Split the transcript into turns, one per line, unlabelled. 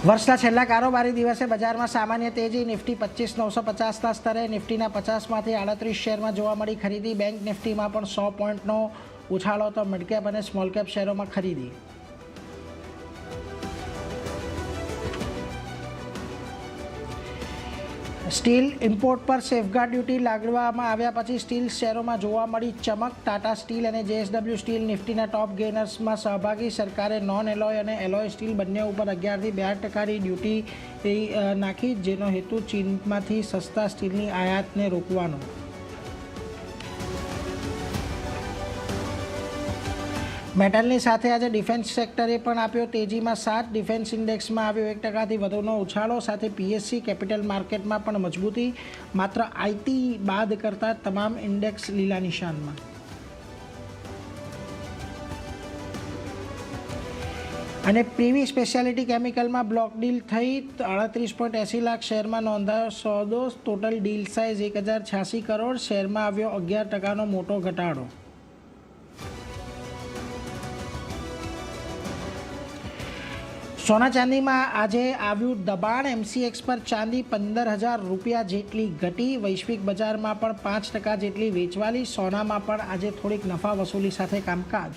વર્ષના છેલ્લા કારોબારી દિવસે બજારમાં સામાન્ય તેજી. નિફ્ટી 25,950ના સ્તરે, નિફ્ટીના 50માંથી 38 શેરમાં જોવા મળી ખરીદી. બેંક નિફ્ટીમાં પણ 100 પોઈન્ટનો ઉછાળો તો મિડકેપ અને સ્મોલ કેપ શેરોમાં ખરીદી. સ્ટીલ ઇમ્પોર્ટ પર સેફગાર્ડ ડ્યુટી લાગવામાં આવ્યા પછી સ્ટીલ શેરોમાં જોવા મળી ચમક. ટાટા સ્ટીલ અને જેએસડબલ્યુ સ્ટીલ નિફ્ટીના ટોપ ગેનર્સમાં સહભાગી. સરકારે નોન એલોય અને એલોય સ્ટીલ બંને ઉપર 11થી 12% ડ્યુટી નાખી, જેનો હેતુ ચીનમાંથી સસ્તા સ્ટીલની આયાતને રોકવાનો. મેટલની સાથે આજે ડિફેન્સ સેક્ટરે પણ આપ્યો તેજીમાં સાથ. ડિફેન્સ ઇન્ડેક્સમાં આવ્યો 1%થી વધુનો ઉછાળો. સાથે પીએસસી કેપિટલ માર્કેટમાં પણ મજબૂતી. માત્ર આઈટી બાદ કરતા તમામ ઇન્ડેક્સ લીલા નિશાનમાં. અને પીવી સ્પેશિયાલિટી કેમિકલમાં બ્લોક ડીલ થઈ. 38.80 લાખ શેરમાં નોંધાયો સોદો. Total deal size 1086 crore. શેરમાં આવ્યો 11%નો મોટો ઘટાડો. સોના ચાંદીમાં આજે આવ્યું દબાણ. એમસીએક્સ પર ચાંદી 15,000 રૂપિયા જેટલી ઘટી. વૈશ્વિક બજારમાં પણ 5% જેટલી વેચવાલી. સોનામાં પણ આજે થોડીક નફા વસૂલી સાથે કામકાજ.